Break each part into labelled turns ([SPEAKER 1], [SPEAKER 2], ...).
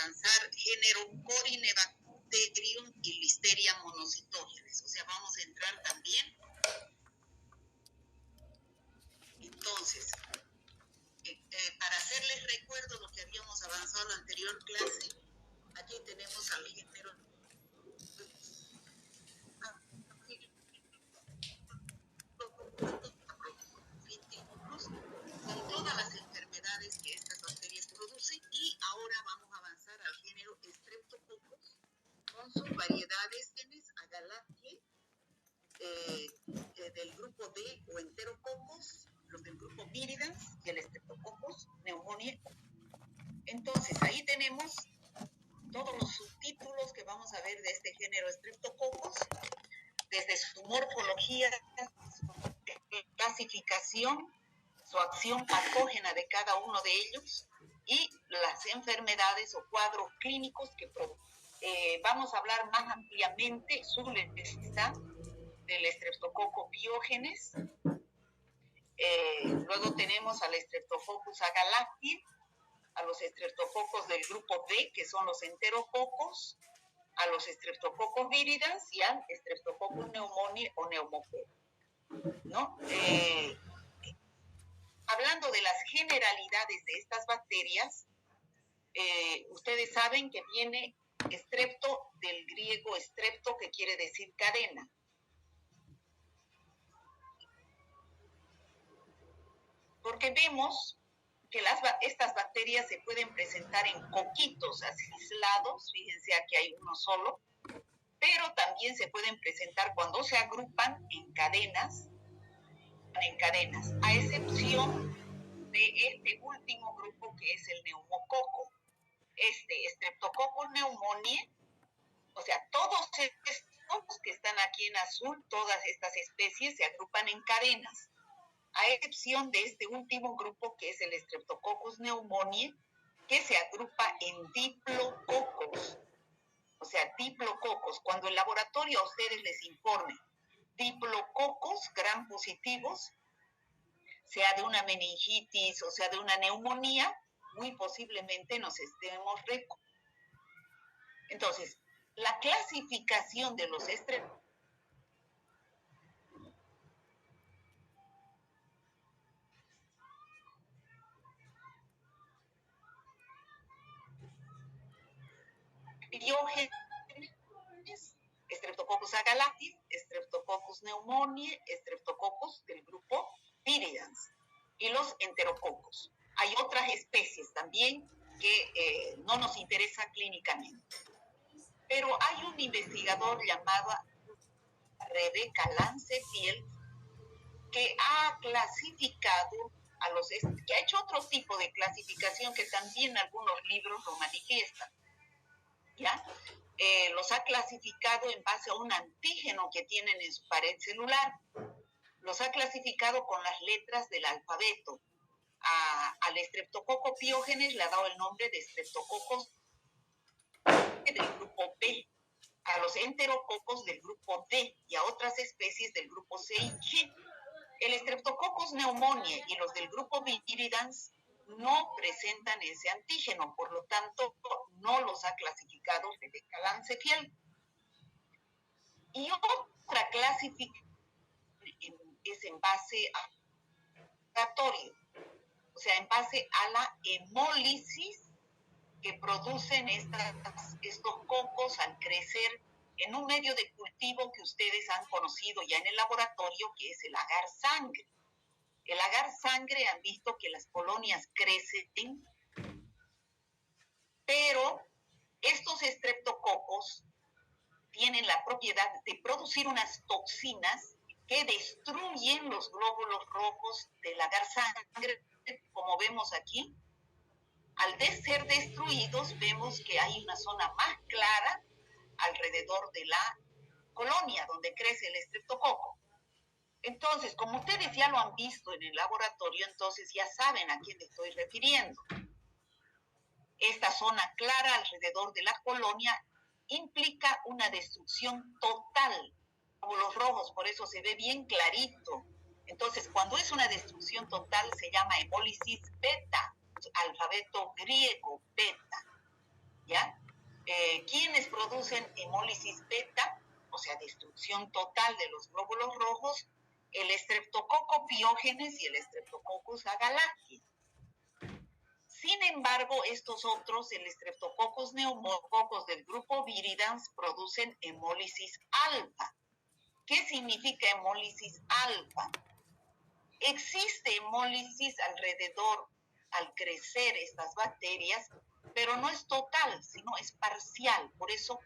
[SPEAKER 1] avanzar género Corynebacterium y Listeria monocytogenes. O sea, vamos a entrar también. Entonces, para hacerles recuerdo lo que habíamos avanzado en la anterior clase, aquí tenemos al género con todas las enfermedades que estas bacterias producen, y ahora vamos a avanzar al género Streptococcus con sus variedades genes Agalactiae, del grupo D o Enterococos, los del grupo Viridans y el Streptococcus pneumoniae. Entonces ahí tenemos todos los subtítulos que vamos a ver de este género Streptococcus, desde su morfología, su clasificación, su acción patógena de cada uno de ellos y las enfermedades o cuadros clínicos que producen. Vamos a hablar más ampliamente sobre esta del Streptococcus pyogenes. Luego tenemos al Streptococcus agalactiae, a los Streptococcus del grupo D, que son los enterococos, a los Streptococcus viridans y al Streptococcus pneumoniae o neumococcus, ¿no? Hablando de las generalidades de estas bacterias, ustedes saben que viene strepto del griego strepto, que quiere decir cadena. Porque vemos que estas bacterias se pueden presentar en coquitos aislados, fíjense aquí hay uno solo, pero también se pueden presentar cuando se agrupan en cadenas, a excepción de este último grupo que es el neumococo. Este Streptococcus pneumoniae, o sea, todos estos que están aquí en azul, todas estas especies se agrupan en cadenas, a excepción de este último grupo que es el Streptococcus pneumoniae, que se agrupa en diplococos. O sea, diplococos. Cuando el laboratorio a ustedes les informe diplococos gram positivos, sea de una meningitis o sea de una neumonía, muy posiblemente nos estemos recordando. Entonces, la clasificación de los piógenes, Streptococcus agalactiae, Streptococcus pneumoniae, Streptococcus del grupo Viridans y los enterococos. Hay otras especies también que no nos interesa clínicamente. Pero hay un investigador llamado Rebecca Lancefield que ha clasificado que ha hecho otro tipo de clasificación que también algunos libros lo manifiestan, ¿ya? Los ha clasificado en base a un antígeno que tienen en su pared celular. Los ha clasificado con las letras del alfabeto. Al Streptococcus pyogenes le ha dado el nombre de Streptococcus del grupo B, a los enterococos del grupo D y a otras especies del grupo C y G. El Streptococcus pneumoniae y los del grupo Viridans no presentan ese antígeno, por lo tanto no los ha clasificado Rebecca Lancefield. Y otra clasificación es en base a laboratorio, o sea, en base a la hemólisis que producen estos cocos al crecer en un medio de cultivo que ustedes han conocido ya en el laboratorio, que es el agar sangre. El agar sangre han visto que las colonias crecen, pero estos streptococos tienen la propiedad de producir unas toxinas que destruyen los glóbulos rojos del agar sangre, como vemos aquí. Al ser destruidos, vemos que hay una zona más clara alrededor de la colonia donde crece el estreptococo. Entonces, como ustedes ya lo han visto en el laboratorio, entonces ya saben a quién me estoy refiriendo. Esta zona clara alrededor de la colonia implica una destrucción total, como los rojos, por eso se ve bien clarito. Entonces, cuando es una destrucción total, se llama hemólisis beta, alfabeto griego beta, ¿ya? Quienes producen hemólisis beta, o sea, destrucción total de los glóbulos rojos, el Streptococcus pyogenes y el Streptococcus agalactias. Sin embargo, estos otros, el Streptococcus pneumococos del grupo Viridans, producen hemólisis alfa. ¿Qué significa hemólisis alfa? Existe hemólisis alrededor al crecer estas bacterias, pero no es total, sino es parcial. Por eso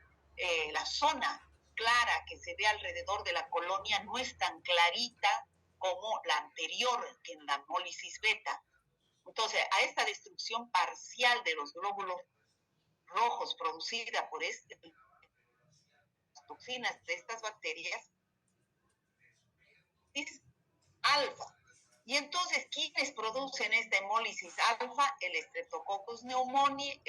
[SPEAKER 1] la zona clara que se ve alrededor de la colonia no es tan clarita como la anterior, que en la hemólisis beta. Entonces, a esta destrucción parcial de los glóbulos rojos producida por las toxinas de estas bacterias, es alfa. Y entonces, ¿quiénes producen esta hemólisis alfa? El Streptococcus pneumoniae,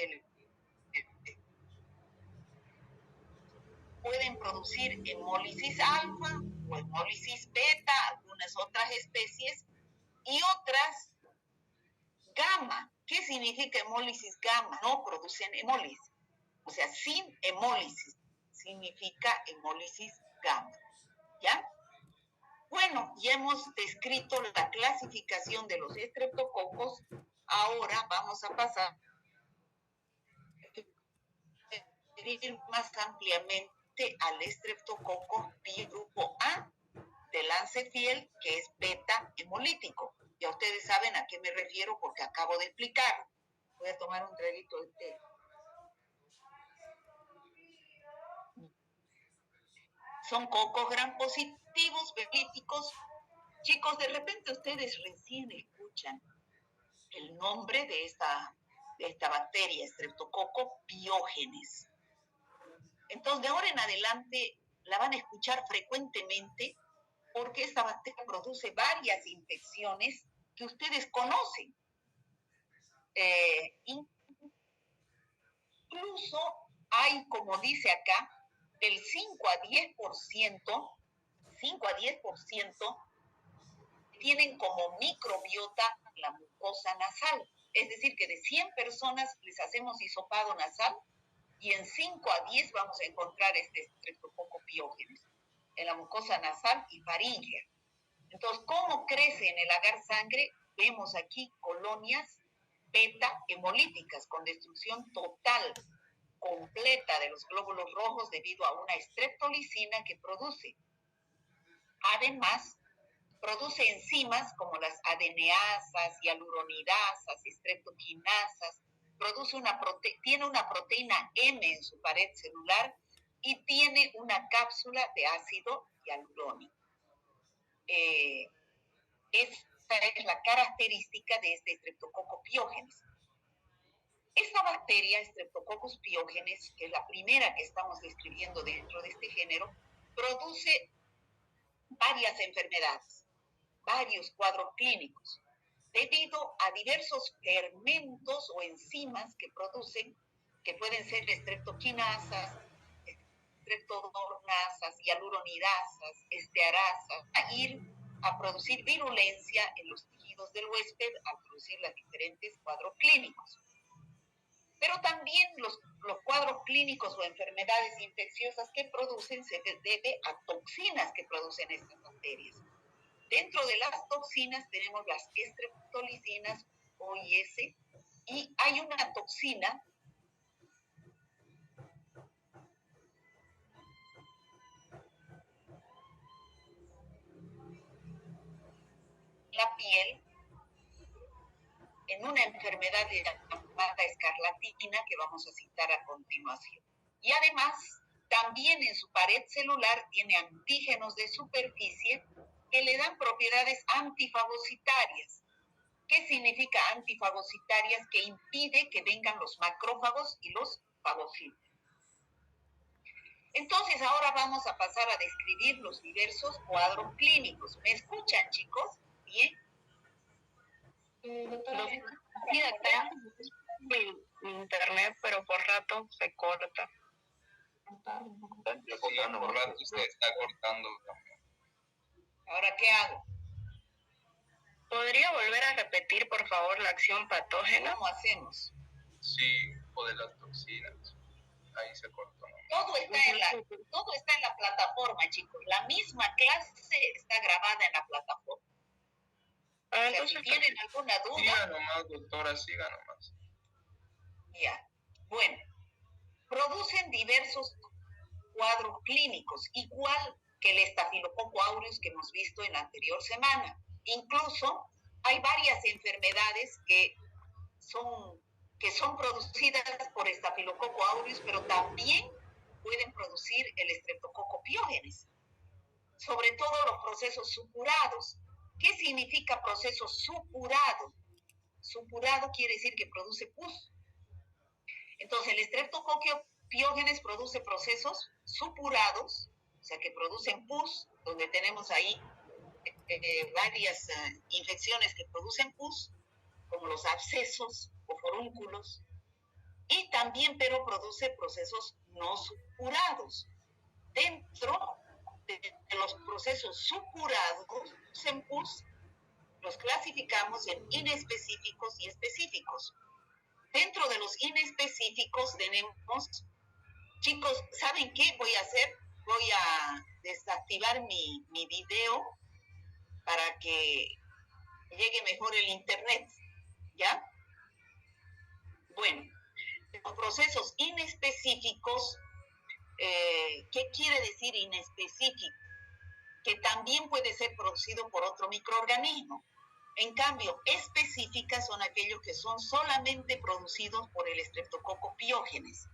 [SPEAKER 1] pueden producir hemólisis alfa o hemólisis beta, algunas otras especies, y otras gamma. ¿Qué significa hemólisis gamma? No producen hemólisis. O sea, sin hemólisis significa hemólisis gamma. ¿Ya? Bueno, ya hemos descrito la clasificación de los estreptococos. Ahora vamos a pasar a ir más ampliamente al estreptococo grupo A de Lancefield, que es beta hemolítico. Ya ustedes saben a qué me refiero porque acabo de explicar. Voy a tomar un traguito de té. Son cocos gram positivos, bemolíticos. Chicos, de repente ustedes recién escuchan el nombre de esta bacteria, Streptococcus pyogenes. Entonces, de ahora en adelante la van a escuchar frecuentemente porque esta bacteria produce varias infecciones que ustedes conocen. Incluso hay, como dice acá, del 5 a 10% tienen como microbiota la mucosa nasal. Es decir, que de 100 personas les hacemos hisopado nasal y en 5 a 10 vamos a encontrar este Streptococcus pyogenes en la mucosa nasal y faríngea. Entonces, ¿cómo crece en el agar sangre? Vemos aquí colonias beta hemolíticas con destrucción total, completa de los glóbulos rojos debido a una streptolicina que produce. Además, produce enzimas como las adeneasas, hialuronidasas, streptokinasas, tiene una proteína M en su pared celular y tiene una cápsula de ácido hialurónico. Esta es la característica de este Streptococcus pyogenes. Esta bacteria, Streptococcus pyogenes, que es la primera que estamos describiendo dentro de este género, produce varias enfermedades, varios cuadros clínicos, debido a diversos fermentos o enzimas que producen, que pueden ser streptokinasas, streptodornasas, hialuronidasas, estearasas, a ir a producir virulencia en los tejidos del huésped al producir los diferentes cuadros clínicos. Pero también los cuadros clínicos o enfermedades infecciosas que producen se debe a toxinas que producen estas bacterias. Dentro de las toxinas tenemos las streptolicinas, OIS, y hay una toxina en la piel, en una enfermedad llamada escarlatina que vamos a citar a continuación. Y además, también en su pared celular tiene antígenos de superficie que le dan propiedades antifagocitarias. ¿Qué significa antifagocitarias? Que impide que vengan los macrófagos y los fagocitos. Entonces, ahora vamos a pasar a describir los diversos cuadros clínicos. ¿Me escuchan, chicos? ¿Bien?
[SPEAKER 2] Sí, doctora. Mi internet, pero por rato se corta.
[SPEAKER 3] Sí, por rato se está cortando también.
[SPEAKER 1] ¿Ahora qué hago?
[SPEAKER 2] ¿Podría volver a repetir, por favor, la acción patógena?
[SPEAKER 1] ¿Cómo hacemos?
[SPEAKER 3] Sí, o de las toxinas. ahí se cortó.
[SPEAKER 1] Todo está en la plataforma, chicos. La misma clase está grabada en la plataforma. O sea, si
[SPEAKER 2] Entonces,
[SPEAKER 1] tienen alguna duda,
[SPEAKER 3] Siga nomás, doctora, siga nomás.
[SPEAKER 1] ya. Bueno, producen diversos cuadros clínicos, igual que el estafilococo aureus que hemos visto en la anterior semana. Incluso hay varias enfermedades que son producidas por estafilococo aureus, pero también pueden producir el estreptococo piógenes, sobre todo los procesos supurados. ¿Qué significa proceso supurado? Supurado quiere decir que produce pus. Entonces, el estreptococo piógenes produce procesos supurados, o sea, que producen pus, donde tenemos ahí varias infecciones que producen pus, como los abscesos o forúnculos, y también, pero produce procesos no supurados. Dentro de los procesos supurados en pus, los clasificamos en inespecíficos y específicos. Dentro de los inespecíficos tenemos, chicos, ¿saben qué voy a hacer? Voy a desactivar mi video para que llegue mejor el internet, ¿ya? Bueno, los procesos inespecíficos, ¿qué quiere decir inespecífico? Que también puede ser producido por otro microorganismo. En cambio, específicas son aquellos que son solamente producidos por el estreptococo piógenes.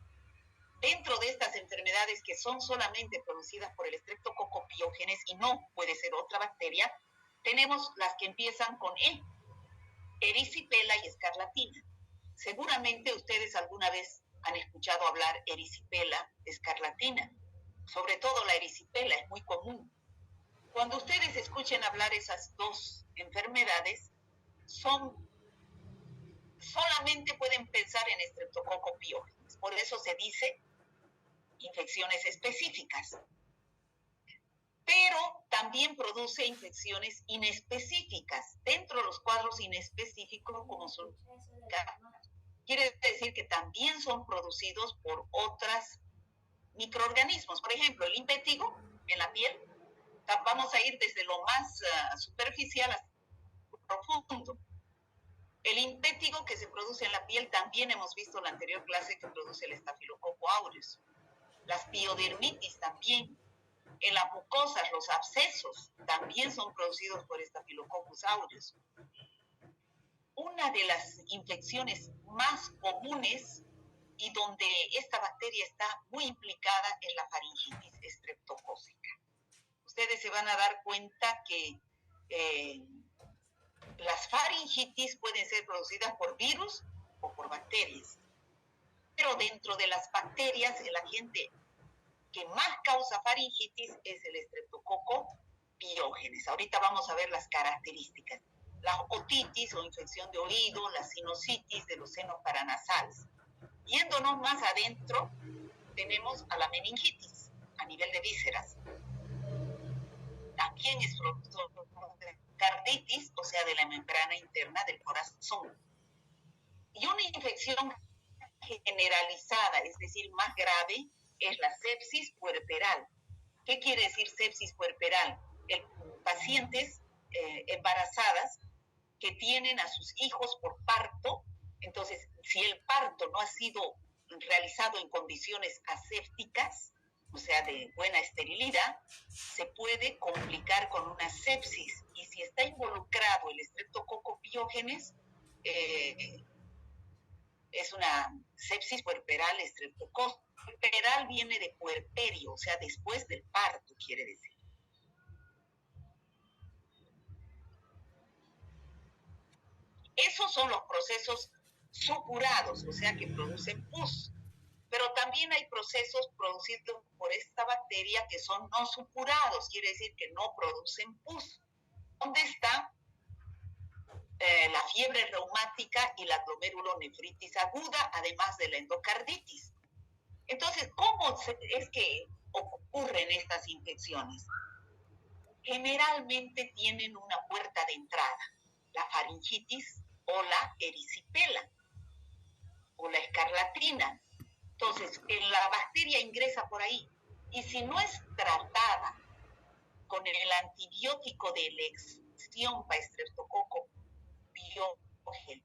[SPEAKER 1] Dentro de estas enfermedades que son solamente producidas por el estreptococo piógenes y no puede ser otra bacteria, tenemos las que empiezan con E, erisipela y escarlatina. Seguramente ustedes alguna vez han escuchado hablar erisipela, escarlatina. Sobre todo la erisipela es muy común. Cuando ustedes escuchen hablar esas dos enfermedades, solamente pueden pensar en estreptococo piógenes. Por eso se dice infecciones específicas. Pero también produce infecciones inespecíficas. Dentro de los cuadros inespecíficos, como son, quiere decir que también son producidos por otros microorganismos. Por ejemplo, el impétigo en la piel. Vamos a ir desde lo más superficial hasta lo profundo. El impétigo que se produce en la piel también hemos visto en la anterior clase que produce el estafilococo aureus. Las piodermitis también. En las mucosas, los abscesos también son producidos por Staphylococcus aureus. Una de las infecciones más comunes y donde esta bacteria está muy implicada es la faringitis estreptocócica. Ustedes se van a dar cuenta que las faringitis pueden ser producidas por virus o por bacterias. Pero dentro de las bacterias, el agente que más causa faringitis es el estreptococo piógenes. Ahorita vamos a ver las características. La otitis o infección de oído, la sinusitis de los senos paranasales. Yéndonos más adentro, tenemos a la meningitis a nivel de vísceras. También es producto de carditis, o sea, de la membrana interna del corazón. Y una infección generalizada, es decir, más grave, es la sepsis puerperal. ¿Qué quiere decir sepsis puerperal? Pacientes embarazadas que tienen a sus hijos por parto. Entonces, si el parto no ha sido realizado en condiciones asépticas, o sea, de buena esterilidad, se puede complicar con una sepsis. Y si está involucrado el estreptococo piógenes, es una sepsis puerperal estreptococcus. Puerperal viene de puerperio, o sea, después del parto, quiere decir. Esos son los procesos supurados, o sea, que producen pus. Pero también hay procesos producidos por esta bacteria que son no supurados, quiere decir que no producen pus. ¿Dónde está la fiebre reumática y la glomerulonefritis aguda, además de la endocarditis? Entonces, ¿cómo es que ocurren estas infecciones? Generalmente tienen una puerta de entrada, la faringitis o la erisipela o la escarlatina. Entonces, la bacteria ingresa por ahí. Y si no es tratada con el antibiótico de elección para Streptococcus pyogenes,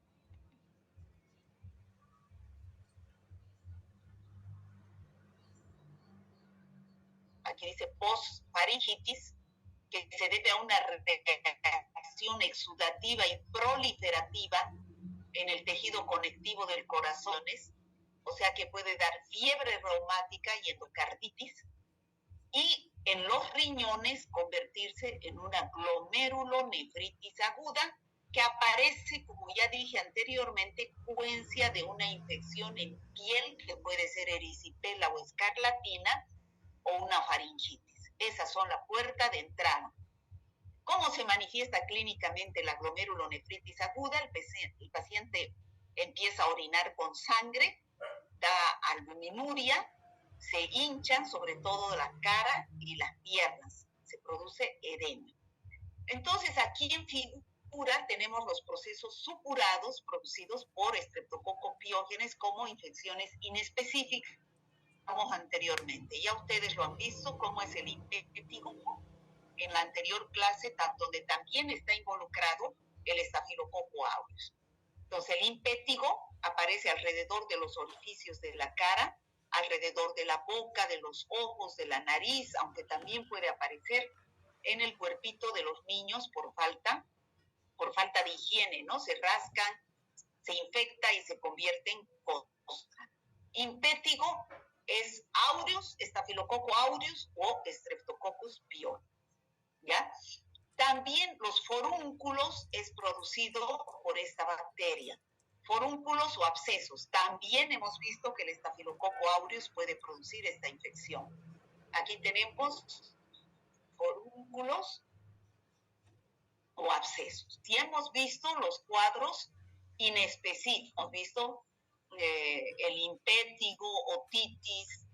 [SPEAKER 1] aquí dice postfaringitis, que se debe a una reacción exudativa y proliferativa en el tejido conectivo del corazón, o sea que puede dar fiebre reumática y endocarditis, y en los riñones convertirse en una glomerulonefritis aguda que aparece, como ya dije anteriormente, consecuencia de una infección en piel que puede ser erisipela o escarlatina o una faringitis. Esas son la puerta de entrada. ¿Cómo se manifiesta clínicamente la glomerulonefritis aguda? El paciente empieza a orinar con sangre, da albuminuria, se hinchan sobre todo la cara y las piernas, se produce edema. Entonces aquí en figura tenemos los procesos supurados producidos por Streptococcus pyogenes como infecciones inespecíficas, como anteriormente. Ya ustedes lo han visto, cómo es el impétigo en la anterior clase, donde también está involucrado el Staphylococcus aureus. Entonces el impétigo aparece alrededor de los orificios de la cara, alrededor de la boca, de los ojos, de la nariz, aunque también puede aparecer en el cuerpito de los niños por falta de higiene, ¿no? Se rascan, se infecta y se convierte en costra. Impétigo es aureus, Staphylococcus aureus o Streptococcus pyogenes, ¿ya? También los forúnculos es producido por esta bacteria. Forúnculos o abscesos. También hemos visto que el Staphylococcus aureus puede producir esta infección. Aquí tenemos forúnculos o abscesos. Y hemos visto los cuadros inespecíficos. Hemos visto el impétigo, otitis,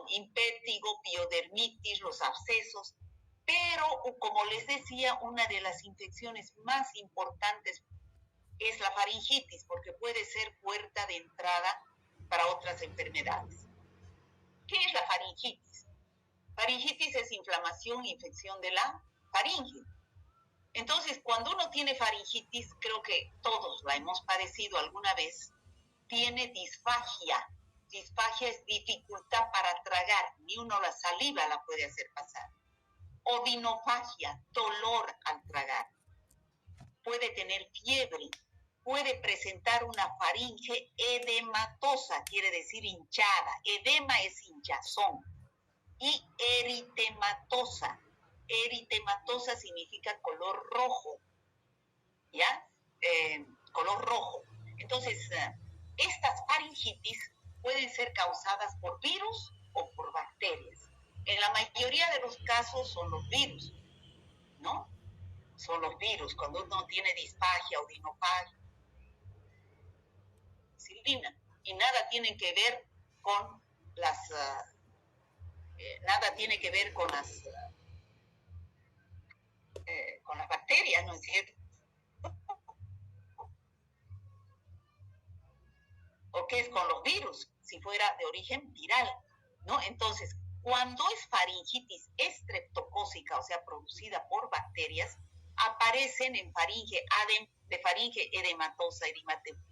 [SPEAKER 1] impétigo, piodermitis, los abscesos. Pero, como les decía, una de las infecciones más importantes es la faringitis, porque puede ser puerta de entrada para otras enfermedades. ¿Qué es la faringitis? Faringitis es inflamación e infección de la faringe. Entonces, cuando uno tiene faringitis, creo que todos la hemos padecido alguna vez, tiene disfagia. Disfagia es dificultad para tragar, ni uno la saliva la puede hacer pasar. Odinofagia, dolor al tragar. Puede tener fiebre, puede presentar una faringe edematosa, quiere decir hinchada. Edema es hinchazón. Y eritematosa. Eritematosa significa color rojo, ¿ya? Color rojo. Entonces, estas faringitis pueden ser causadas por virus o por bacterias. En la mayoría de los casos son los virus, ¿no? Son los virus, cuando uno tiene disfagia o odinofagia, silina, y nada tiene que ver con las bacterias, ¿no es cierto? ¿O qué es con los virus? Si fuera de origen viral, ¿no? Entonces, cuando es faringitis estreptocócica, o sea, producida por bacterias, aparecen en faringe edematosa,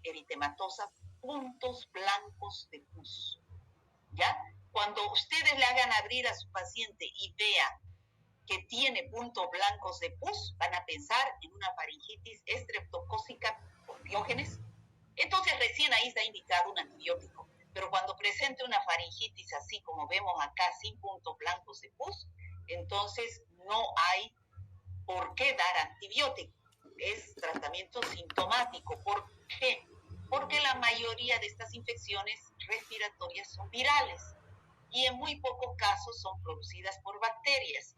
[SPEAKER 1] eritematosa, puntos blancos de pus, ¿ya? Cuando ustedes le hagan abrir a su paciente y vea que tiene puntos blancos de pus, van a pensar en una faringitis estreptocócica por biógenes. Entonces recién ahí está indicado un antibiótico. Pero cuando presente una faringitis así como vemos acá, sin puntos blancos de pus, entonces no hay por qué dar antibiótico. Es tratamiento sintomático. ¿Por qué? Porque la mayoría de estas infecciones respiratorias son virales y en muy pocos casos son producidas por bacterias.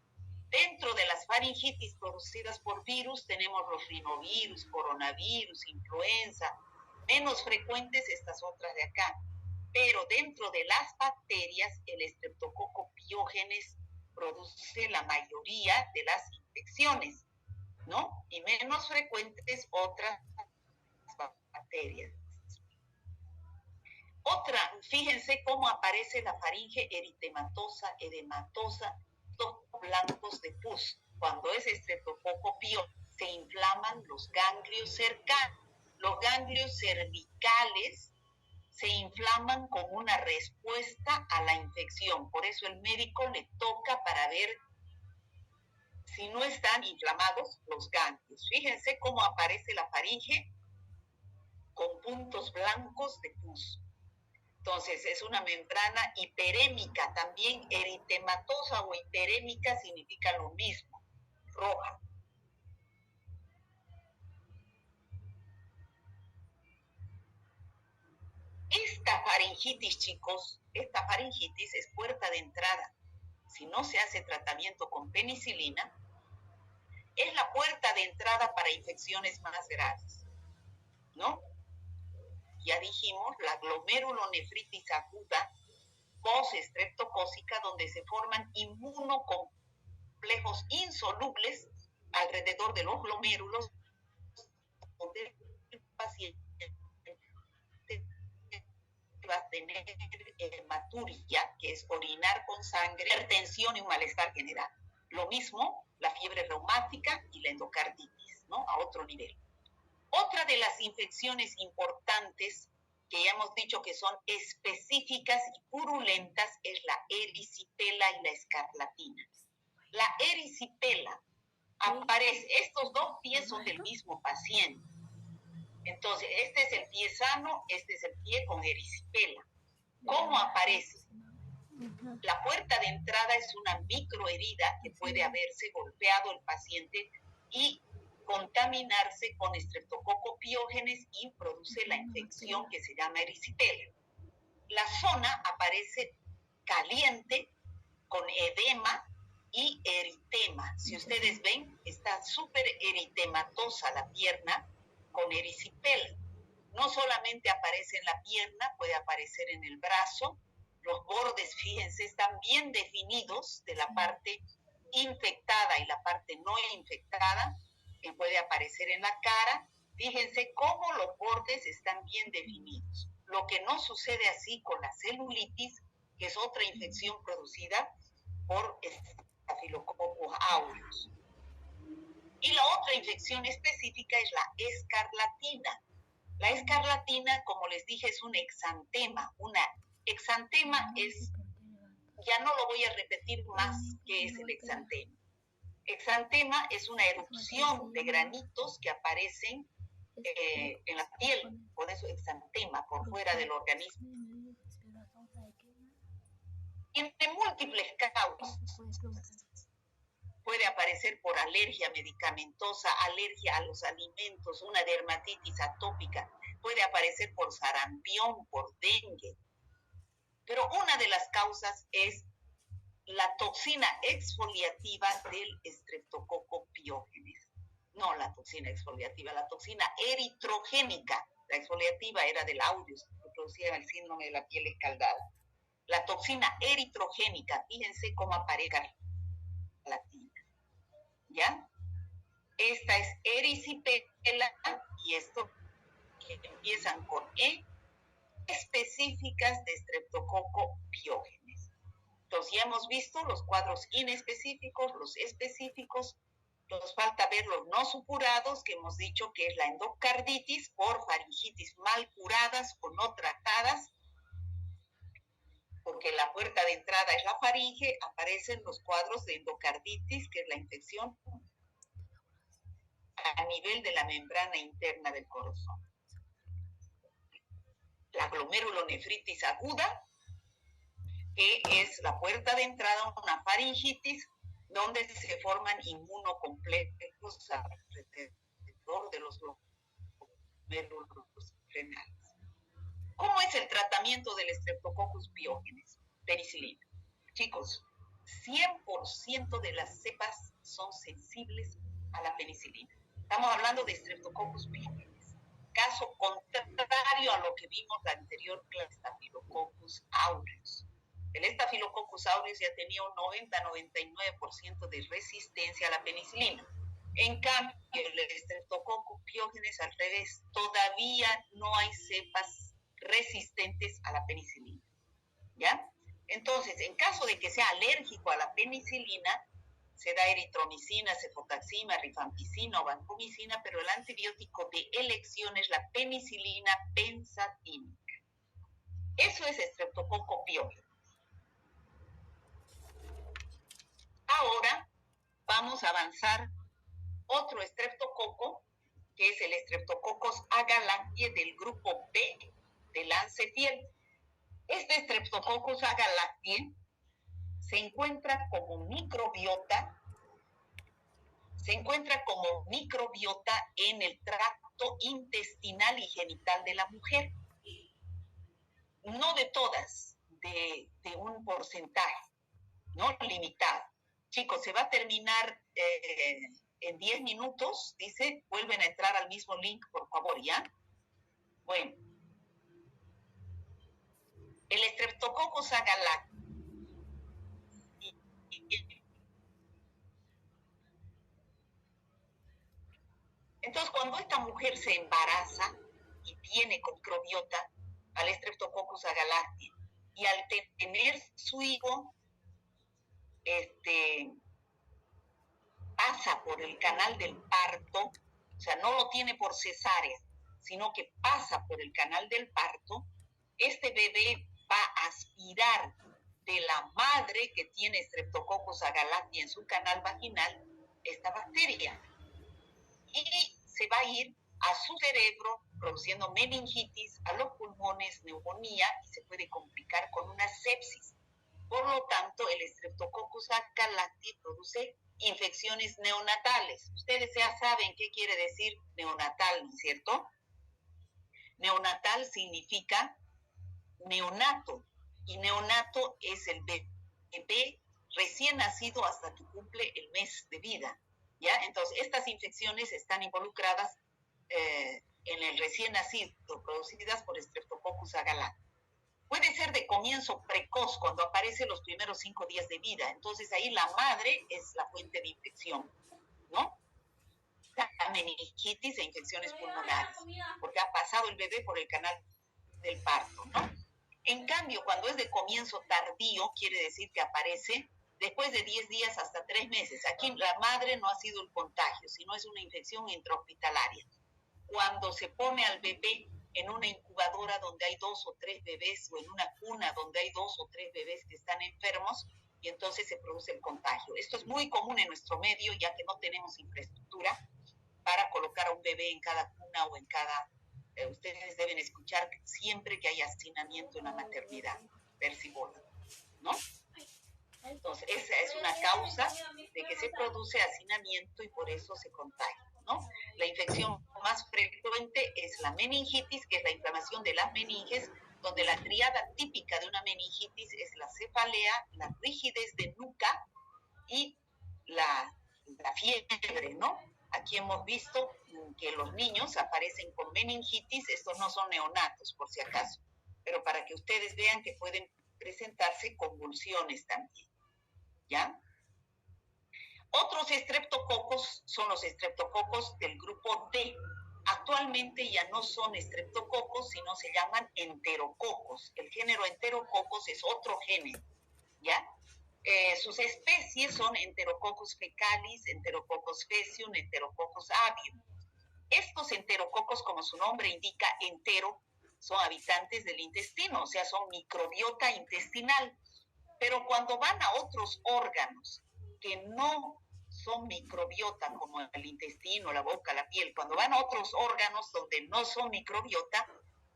[SPEAKER 1] Dentro de las faringitis producidas por virus tenemos los rinovirus, coronavirus, influenza, menos frecuentes estas otras de acá. Pero dentro de las bacterias, el Streptococcus pyogenes produce la mayoría de las infecciones, ¿no? Y menos frecuentes otras bacterias. Fíjense cómo aparece la faringe eritematosa, edematosa, dos blancos de pus. Cuando es estreptococo pio, se inflaman los ganglios cercanos. Los ganglios cervicales se inflaman con una respuesta a la infección. Por eso el médico le toca para ver si no están inflamados los ganglios. Fíjense cómo aparece la faringe con puntos blancos de pus. Entonces, es una membrana hiperémica, también eritematosa o hiperémica significa lo mismo, roja. Esta faringitis, chicos, esta faringitis es puerta de entrada. Si no se hace tratamiento con penicilina, es la puerta de entrada para infecciones más graves, ¿no? Ya dijimos, la glomerulonefritis aguda post-estreptocócica, donde se forman inmunocomplejos insolubles alrededor de los glomérulos, donde el paciente va a tener hematuria, que es orinar con sangre, hipertensión y un malestar general. Lo mismo la fiebre reumática y la endocarditis, ¿no? A otro nivel. Otra de las infecciones importantes que ya hemos dicho que son específicas y purulentas es la erisipela y la escarlatina. La erisipela aparece, estos dos pies son del mismo paciente. Entonces, este es el pie sano, este es el pie con erisipela. ¿Cómo aparece? La puerta de entrada es una microherida que puede haberse golpeado el paciente y contaminarse con estreptococo piógenes y produce la infección que se llama erisipela. La zona aparece caliente, con edema y eritema. Si ustedes ven, está súper eritematosa la pierna con erisipela. No solamente aparece en la pierna, puede aparecer en el brazo. Los bordes, fíjense, están bien definidos de la parte infectada y la parte no infectada. Puede aparecer en la cara. Fíjense cómo los bordes están bien definidos. Lo que no sucede así con la celulitis, que es otra infección producida por Staphylococcus aureus. Y la otra infección específica es la escarlatina. La escarlatina, como les dije, es un exantema. Exantema es, ya no lo voy a repetir más qué es el exantema. Exantema es una erupción de granitos que aparecen en la piel, por eso exantema, por fuera del organismo. Entre múltiples causas. Puede aparecer por alergia medicamentosa, alergia a los alimentos, una dermatitis atópica. Puede aparecer por sarampión, por dengue. Pero una de las causas es la toxina exfoliativa del estreptococo piógenes. No la toxina exfoliativa, la toxina eritrogénica. La exfoliativa era del aureus, que producía el síndrome de la piel escaldada. La toxina eritrogénica, fíjense cómo aparece la tinta. ¿Ya? Esta es erisipela y esto que empiezan con E, específicas de estreptococo piógenes. Entonces ya hemos visto los cuadros inespecíficos, los específicos. Nos falta ver los no supurados, que hemos dicho que es la endocarditis por faringitis mal curadas o no tratadas, porque la puerta de entrada es la faringe. Aparecen los cuadros de endocarditis, que es la infección a nivel de la membrana interna del corazón. La glomerulonefritis aguda, que es la puerta de entrada a una faringitis, donde se forman inmunocomplejos alrededor de los glomérulos renales. ¿Cómo es el tratamiento del Streptococcus piógenes? Penicilina. Chicos, 100% de las cepas son sensibles a la penicilina. Estamos hablando de Streptococcus piógenes. Caso contrario a lo que vimos la anterior clase, Staphylococcus aureus. El Staphylococcus aureus ya tenía un 90-99% de resistencia a la penicilina. En cambio, el Streptococcus piógenes al revés, todavía no hay cepas resistentes a la penicilina, ¿ya? Entonces, en caso de que sea alérgico a la penicilina, se da eritromicina, cefotaxima, rifampicina o vancomicina, pero el antibiótico de elección es la penicilina pensatínica. Eso es Streptococcus pyogenes. Ahora vamos a avanzar otro estreptococo, que es el Streptococcus agalactiae del grupo B de Lancetiel. Este Streptococcus agalactiae se encuentra como microbiota en el tracto intestinal y genital de la mujer. No de todas, de un porcentaje, no limitado. Chicos, se va a terminar en 10 minutos, dice, vuelven a entrar al mismo link, por favor, ¿ya? Bueno, el Streptococcus agalactiae. Entonces, cuando esta mujer se embaraza y viene con microbiota al Streptococcus agalactiae, y al tener su hijo, pasa por el canal del parto, o sea, no lo tiene por cesárea, sino que pasa por el canal del parto, este bebé va a aspirar de la madre que tiene Streptococcus agalactiae en su canal vaginal esta bacteria. Y se va a ir a su cerebro produciendo meningitis, a los pulmones, neumonía, y se puede complicar con una sepsis. Por lo tanto, el Streptococcus agalactiae produce infecciones neonatales. Ustedes ya saben qué quiere decir neonatal, ¿no es cierto? Neonatal significa neonato, y neonato es el bebé recién nacido hasta que cumple el mes de vida, ¿ya? Entonces, estas infecciones están involucradas en el recién nacido, producidas por Streptococcus agalactiae. Puede ser de comienzo precoz, cuando aparece los primeros 5 días de vida. Entonces, ahí la madre es la fuente de infección, ¿no? La meningitis e infecciones pulmonares, porque ha pasado el bebé por el canal del parto, ¿no? En cambio, cuando es de comienzo tardío, quiere decir que aparece después de 10 días hasta 3 meses. Aquí la madre no ha sido el contagio, sino es una infección intrahospitalaria. Cuando se pone al bebé en una incubadora donde hay 2 o 3 bebés, o en una cuna donde hay 2 o 3 bebés que están enfermos, y entonces se produce el contagio. Esto es muy común en nuestro medio, ya que no tenemos infraestructura para colocar a un bebé en cada cuna o en cada... ustedes deben escuchar siempre que hay hacinamiento en la maternidad, versibola, ¿no? Entonces, esa es una causa de que se produce hacinamiento y por eso se contagia, ¿no? La infección más frecuente es la meningitis, que es la inflamación de las meninges, donde la tríada típica de una meningitis es la cefalea, la rigidez de nuca y la fiebre, ¿no? Aquí hemos visto que los niños aparecen con meningitis. Estos no son neonatos, por si acaso, pero para que ustedes vean que pueden presentarse convulsiones también, ¿ya? Otros estreptococos son los estreptococos del grupo D. Actualmente ya no son estreptococos, sino se llaman enterococos. El género enterococos es otro género, ¿ya? Sus especies son Enterococcus fecalis, Enterococcus faecium, Enterococcus avium. Estos enterococos, como su nombre indica, entero, son habitantes del intestino, o sea, son microbiota intestinal. Pero cuando van a otros órganos que no son microbiota, como el intestino, la boca, la piel, cuando van a otros órganos donde no son microbiota,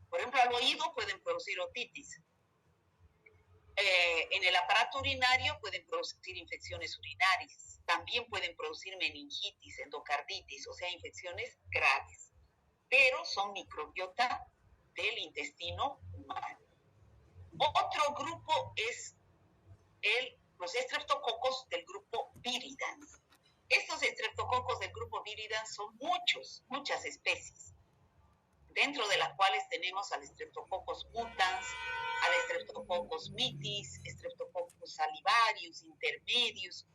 [SPEAKER 1] por ejemplo, al oído pueden producir otitis. En el aparato urinario pueden producir infecciones urinarias, también pueden producir meningitis, endocarditis, o sea, infecciones graves, pero son microbiota del intestino humano. Otro grupo es los estreptococos del grupo viridans. Estos estreptococos del grupo viridans son muchas especies, dentro de las cuales tenemos al Streptococcus mutans, al Streptococcus mitis, Streptococcus salivarius, intermedius.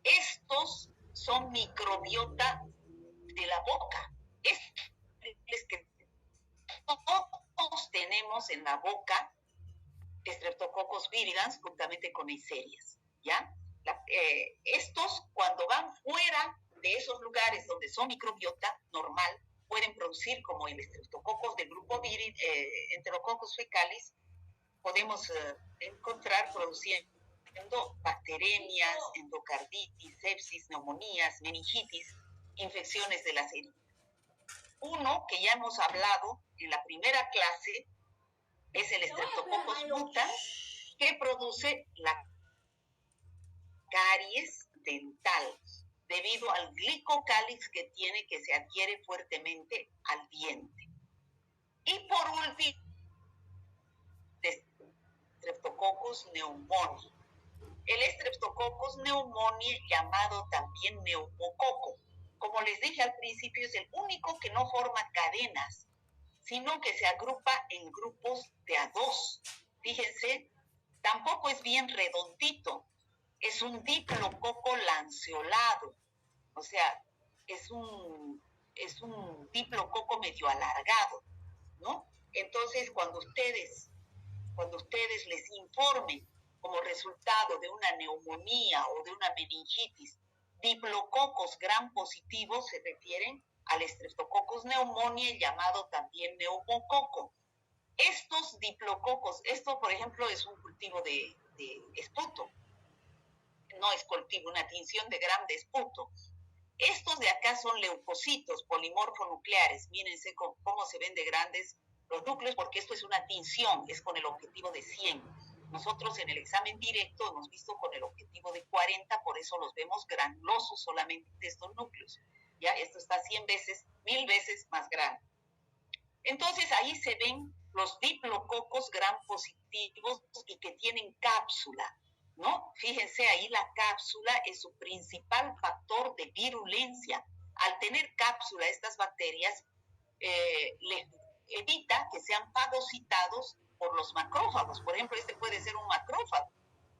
[SPEAKER 1] Estos son microbiota de la boca. Es que todos tenemos en la boca Streptococcus viridans juntamente con Neisseria, ¿ya? Estos, cuando van fuera de esos lugares donde son microbiota normal, pueden producir, como el Streptococcus del grupo Enterococcus fecalis, podemos encontrar produciendo bacteremias, endocarditis, sepsis, neumonías, meningitis, infecciones de las heridas. Uno que ya hemos hablado en la primera clase es el Streptococcus mutans, que produce la caries dental debido al glicocálix que tiene, que se adhiere fuertemente al diente. Y por último, Streptococcus pneumoniae. El Streptococcus pneumoniae, llamado también neumococo, como les dije al principio, es el único que no forma cadenas, sino que se agrupa en grupos de a dos. Fíjense, tampoco es bien redondito, es un diplococo lanceolado, o sea, es un diplococo medio alargado, ¿no? Entonces, cuando ustedes les informen como resultado de una neumonía o de una meningitis, diplococos gram positivos, se refieren al Streptococcus pneumoniae, llamado también neumococo. Estos diplococos, esto por ejemplo es un cultivo de esputo, no es cultivo, una tinción de gram de esputo. Estos de acá son leucocitos polimorfonucleares, mírense cómo se ven de grandes los núcleos, porque esto es una tinción, es con el objetivo de 100. Nosotros en el examen directo hemos visto con el objetivo de 40, por eso los vemos granulosos solamente estos núcleos. Ya, esto está 100 veces, 1000 veces más grande. Entonces ahí se ven los diplococos gram positivos y que tienen cápsula, ¿no? Fíjense, ahí la cápsula es su principal factor de virulencia. Al tener cápsula, estas bacterias les evita que sean fagocitados por los macrófagos. Por ejemplo, este puede ser un macrófago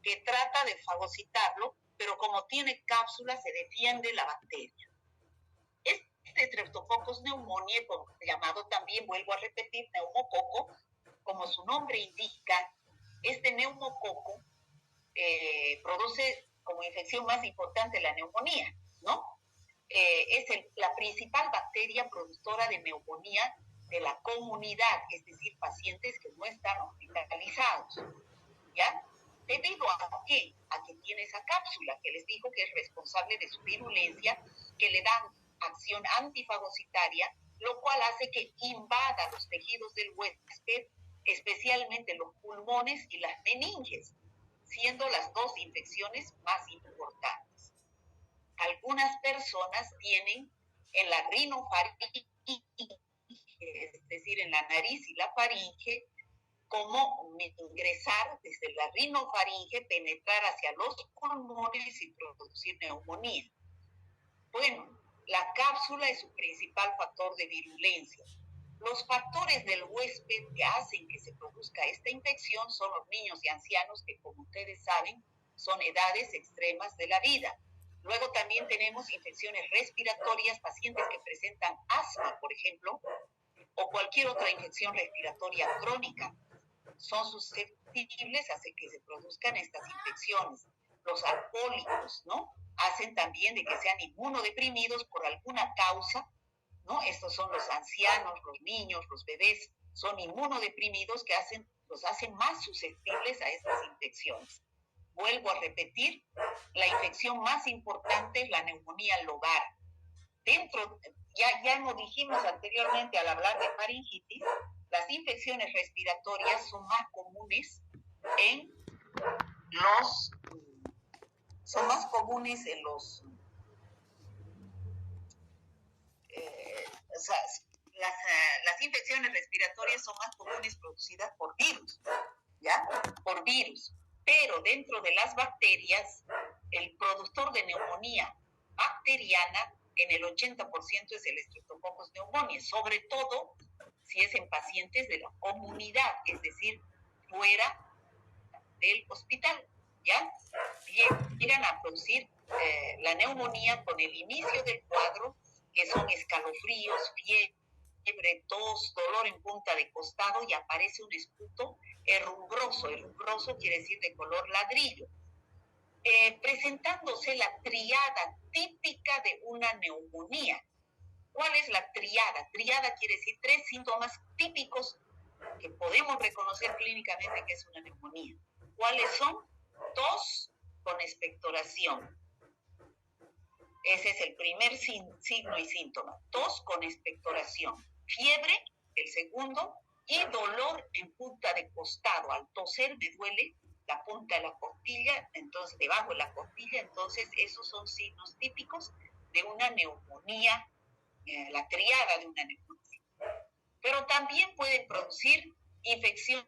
[SPEAKER 1] que trata de fagocitarlo, pero como tiene cápsula se defiende la bacteria. Este Streptococcus pneumoniae, llamado también, vuelvo a repetir, neumococo, como su nombre indica, este neumococo produce como infección más importante la neumonía, ¿no? Es la principal bacteria productora de neumonía de la comunidad, es decir, pacientes que no están hospitalizados, ¿ya? ¿Debido a qué? A que tiene esa cápsula que les dijo que es responsable de su virulencia, que le dan acción antifagocitaria, lo cual hace que invada los tejidos del huésped, especialmente los pulmones y las meninges, siendo las dos infecciones más importantes. Algunas personas tienen en la rinofaringe, es decir, en la nariz y la faringe, como ingresar desde la rinofaringe, penetrar hacia los pulmones y producir neumonía. Bueno, la cápsula es su principal factor de virulencia. Los factores del huésped que hacen que se produzca esta infección son los niños y ancianos, que como ustedes saben, son edades extremas de la vida. Luego también tenemos infecciones respiratorias, pacientes que presentan asma, por ejemplo, o cualquier otra infección respiratoria crónica. Son susceptibles a que se produzcan estas infecciones. Los alcohólicos, ¿no? Hacen también de que sean inmunodeprimidos por alguna causa, ¿no? Estos son los ancianos, los niños, los bebés, son inmunodeprimidos que los hacen más susceptibles a estas infecciones. Vuelvo a repetir, la infección más importante es la neumonía lobar. Ya lo dijimos anteriormente al hablar de faringitis, las infecciones respiratorias son más comunes en los las infecciones respiratorias son más comunes producidas por virus, ¿ya? Por virus. Pero dentro de las bacterias, el productor de neumonía bacteriana en el 80% es el Streptococcus pneumoniae, sobre todo si es en pacientes de la comunidad, es decir, fuera del hospital, ¿ya? Llegan a producir la neumonía con el inicio del cuadro, que son escalofríos, fiebre, fiebre, tos, dolor en punta de costado y aparece un esputo herrumbroso. Herrumbroso quiere decir de color ladrillo. Presentándose la triada típica de una neumonía. ¿Cuál es la triada? Triada quiere decir 3 síntomas típicos que podemos reconocer clínicamente que es una neumonía. ¿Cuáles son? Tos con expectoración. Ese es el primer signo y síntoma. Tos con expectoración. Fiebre, el segundo, y dolor en punta de costado. Al toser me duele la punta de la costilla, entonces debajo de la costilla, entonces esos son signos típicos de una neumonía, la triada de una neumonía. Pero también pueden producir infección